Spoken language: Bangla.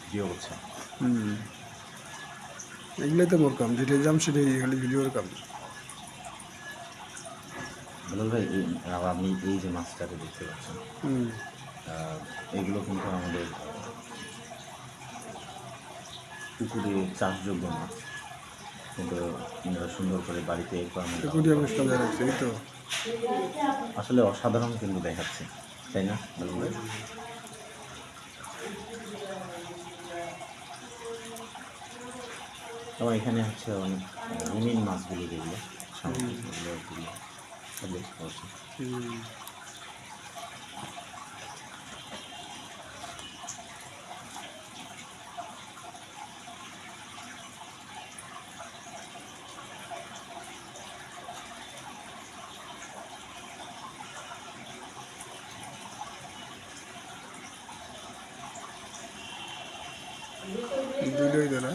ভিডিও করছে। এগুলোই তো মোর কাম, যেটাই যাম সেটাই খালি ভিডিওর কাম। দুলাল ভাই, আপনি এই যে মাছটাকে দেখতে পাচ্ছেন, এগুলো কিন্তু আমাদের পুকুরে চাষযোগ্য মাছ, কিন্তু আপনারা সুন্দর করে বাড়িতে রাখছে, এই তো আসলে অসাধারণ কিন্তু দেখাচ্ছে, তাই না দুলাল ভাই? এবং এখানে হচ্ছে অনেক রঙিন মাছগুলো, যেগুলো সামুদ্রিক এগুলো দেখতে পাচ্ছি। দুইটাই তো না।